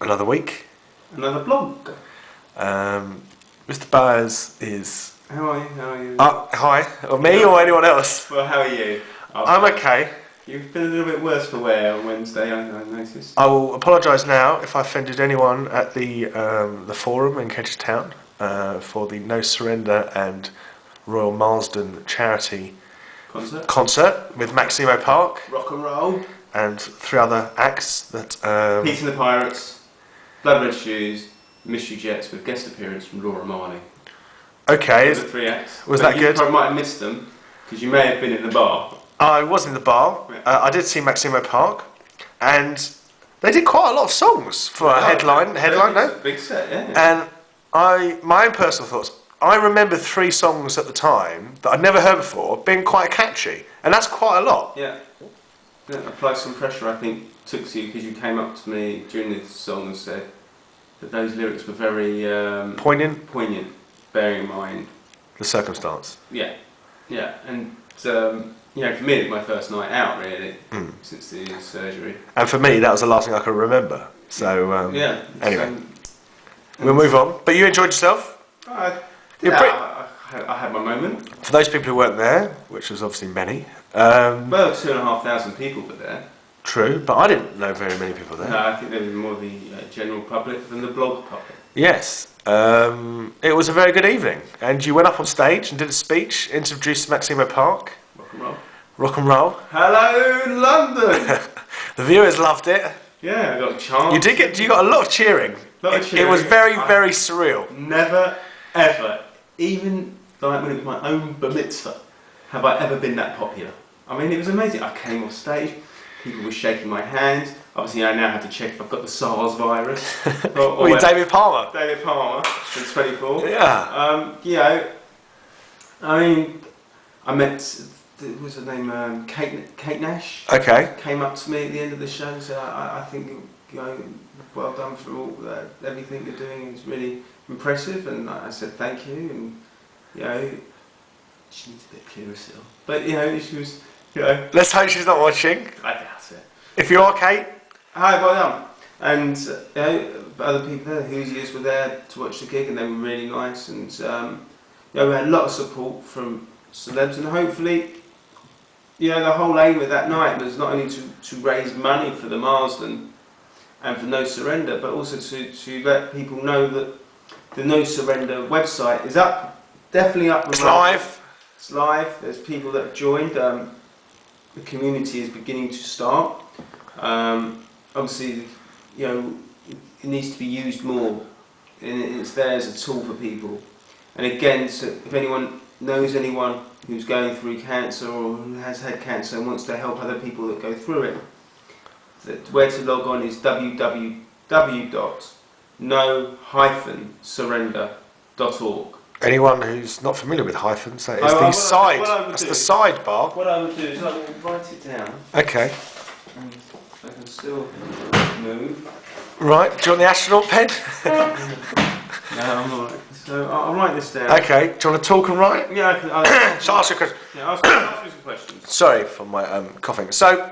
Another week. Another blog. Mr. Boas is... How are you? Hi. Or me or anyone else? Well, how are you? I'm okay. You've been a little bit worse for wear on Wednesday, I noticed. I will apologise now if I offended anyone at the forum in Kedgetown for the No Surrender and Royal Marsden charity concert with Maximo Park. Rock and roll. And 3 other acts that... Pete and the Pirates, Blood Red Shoes, Mystery Jets with guest appearance from Laura Marnie. Okay. The 3 acts. Was that good? You might have missed them because you may have been in the bar. I was in the bar. Yeah. I did see Maximo Park, and they did quite a lot of songs for a headline. No? Big set, yeah. And my own personal thoughts. I remember 3 songs at the time that I'd never heard before being quite catchy, and that's quite a lot. Yeah. Apply some pressure, I think, took to you because you came up to me during the song and said that those lyrics were very Poignant, bearing in mind the circumstance. Yeah, and for me, it was my first night out really since the surgery. And for me, that was the last thing I could remember. So anyway, we'll move on. But you enjoyed yourself? I had my moment. For those people who weren't there, which was obviously many. Well, 2,500 people were there. True, but I didn't know very many people there. No, I think there was more the general public than the blog public. Yes, it was a very good evening, and you went up on stage and did a speech, introduced Maximo Park. Rock and roll. Rock and roll. Hello, London! The viewers loved it. Yeah, I got a chance. You got a lot of cheering. It was very, very surreal. Never, ever, even like when it was my own bar mitzvah, have I ever been that popular. I mean, it was amazing. I came off stage, people were shaking my hand. Obviously, I now have to check if I've got the SARS virus. or David Palmer. David Palmer, in 24. Yeah. I mean, I met, what's her name, Kate Nash. Okay. Came up to me at the end of the show and said, I think, well done for all everything you're doing. It's really impressive. And I said, thank you. And, she needs a bit clearer still. But, she was, Let's hope she's not watching. I doubt it. If you are, Kate. Hi, well done. And, other people there, Hoosiers were there to watch the gig and they were really nice. And, we had a lot of support from celebs and hopefully, the whole aim of that night was not only to raise money for the Marsden and for No Surrender, but also to let people know that the No Surrender website is up, definitely up. It's live. It's live. There's people that have joined. The community is beginning to start. Obviously, it needs to be used more, and it's there as a tool for people. And again, so if anyone knows anyone who's going through cancer or who has had cancer and wants to help other people that go through it, where to log on is www.no-surrender.org. Anyone who's not familiar with hyphens, that is the sidebar. What I would do is I will write it down. Okay. And I can still move. Right, do you want the astronaut pen? No, I'm alright. So I'll write this down. Okay, do you want to talk and write? Yeah, I can. Shall I ask you a question? Yeah, ask you some questions. Sorry for my coughing. So,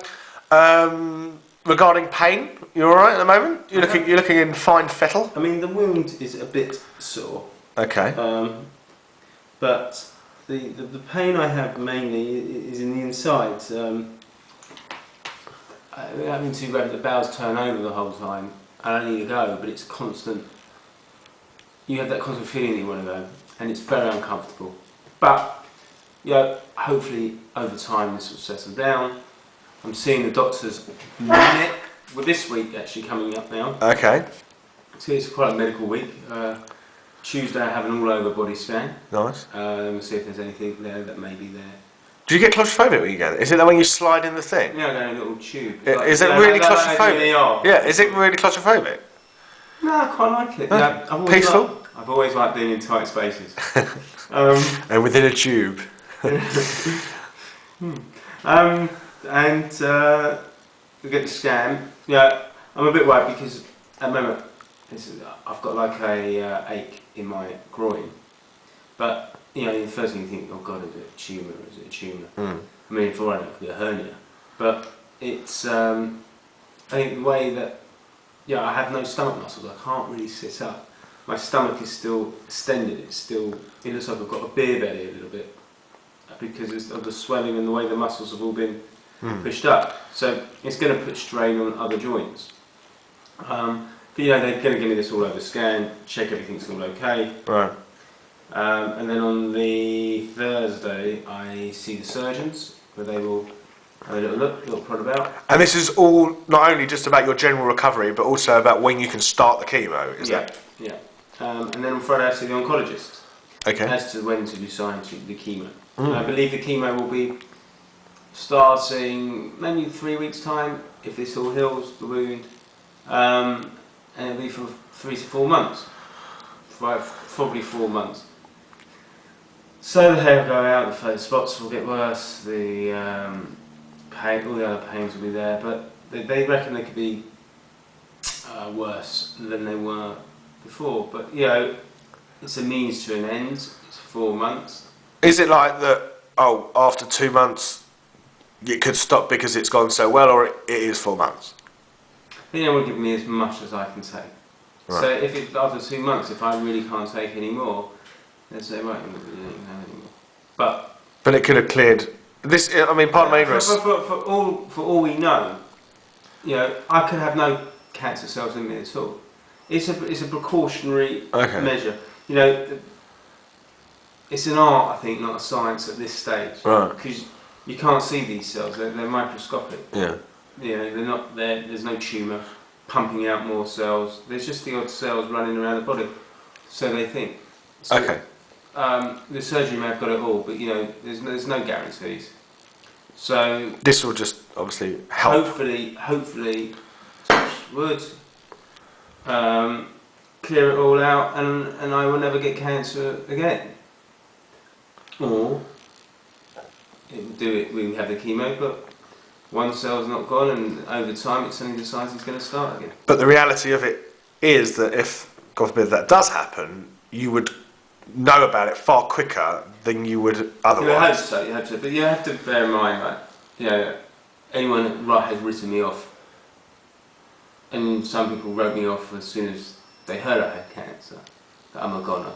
regarding pain, you all right at the moment? You're looking in fine fettle. I mean, the wound is a bit sore. Okay. But the pain I have mainly is in the inside. Having to have the bowels turn over the whole time. I don't need to go, but it's constant. You have that constant feeling that you want to go, and it's very uncomfortable. But hopefully over time this will settle down. I'm seeing the doctors this week actually coming up now. Okay. So it's quite a medical week. Tuesday I have an all-over body scan. Nice. We'll see if there's anything there that may be there. Do you get claustrophobic when you get it? Is it when you slide in the thing? Yeah, I go in a little tube. Is it really claustrophobic? Yeah, is it really claustrophobic? No, I quite like it. Peaceful? I've always liked being in tight spaces. And within a tube. And we get the scan. Yeah, I'm a bit worried because at the moment I've got like a ache in my groin. But the first thing you think, oh God, is it a tumour? Is it a tumour? I mean, for all I know, it could be a hernia. But it's I think the way that I have no stomach muscles. I can't really sit up. My stomach is still extended. It looks like I've got a beer belly a little bit because of the swelling and the way the muscles have all been pushed up. So it's going to put strain on other joints. But they're going to give me this all over scan, check everything's all okay. Right. And then on the Thursday, I see the surgeons, where they will have a little prod about. And this is all not only just about your general recovery, but also about when you can start the chemo, is that? Yeah. And then on Friday, I see the oncologist. Okay. As to when to be signed to the chemo. I believe the chemo will be starting maybe 3 weeks' time, if this all heals, the wound. And it'll be for 3 to 4 months. Probably 4 months. So the hair will go out, the spots will get worse, the pain, all the other pains will be there, but they reckon they could be worse than they were before. But it's a means to an end. It's 4 months. Is it like that? Oh, after 2 months, it could stop because it's gone so well, or it is 4 months? I think they will give me as much as I can take. Right. So if it's after 2 months, if I really can't take any more, they'll say, right, I'm not really letting you have any more. But it could have cleared this. I mean, part of my interest. For all we know, I could have no cancer cells in me at all. It's a precautionary measure. It's an art, I think, not a science at this stage. Right. Because you can't see these cells; they're microscopic. Yeah. They're not there. There's no tumour pumping out more cells. There's just the odd cells running around the body. So they think. So, okay. The surgery may have got it all, but there's no guarantees. So this will just obviously help. Hopefully, touch wood, clear it all out, and I will never get cancer again. Or we have the chemo, but one cell's not gone, and over time it suddenly decides it's going to start again. But the reality of it is that if, God forbid, that does happen, you would know about it far quicker than you would otherwise. You hope so, but you have to bear in mind that anyone has written me off, and some people wrote me off as soon as they heard I had cancer, that I'm a goner.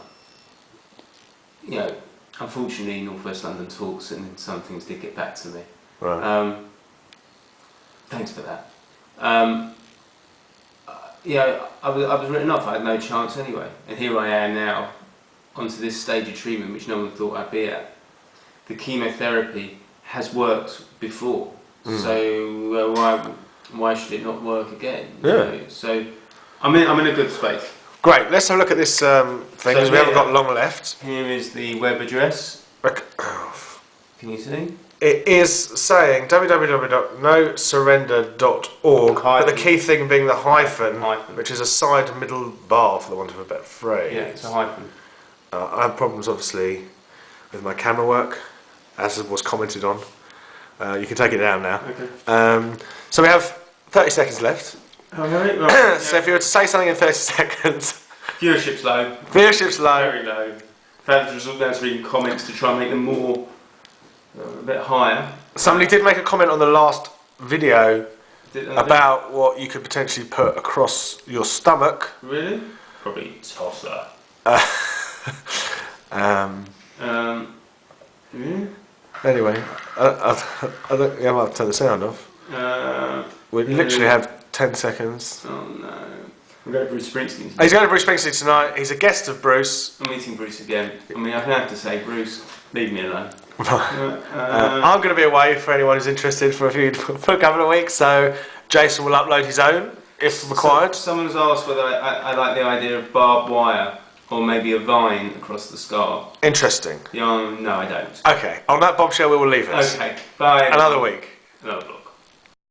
Unfortunately, North West London talks, and some things did get back to me. Right. Thanks for that. I was written off. I had no chance anyway, and here I am now, onto this stage of treatment which no one thought I'd be at. The chemotherapy has worked before, so why should it not work again? So I'm in a good space. Great. Let's have a look at this thing, because we haven't got long left. Here is the web address. Can you see? It is saying www.nosurrender.org, but the key thing being the hyphen, which is a side middle bar, for the want of a better phrase. Yeah, it's a hyphen. I have problems, obviously, with my camera work, as was commented on. You can take it down now. Okay. So we have 30 seconds left. Okay, right. So if you were to say something in 30 seconds... Viewership's low. Viewership's low. Very low. Fans resort down to reading comments to try and make them more... a bit higher. Somebody did make a comment on the last video about what you could potentially put across your stomach. Really? Probably tosser. Anyway, I might have to turn the sound off. We literally have 10 seconds. Oh no. I'm going to Bruce Springsteen. He's going to Bruce Springsteen tonight. He's a guest of Bruce. I'm meeting Bruce again. I mean, I have to say, Bruce, leave me alone. I'm going to be away for anyone who's interested for a couple of weeks, so Jason will upload his own if required. Someone's asked whether I like the idea of barbed wire or maybe a vine across the scar. Interesting. No, I don't. Okay, on that bombshell we will leave it. Okay, bye. Another week. Another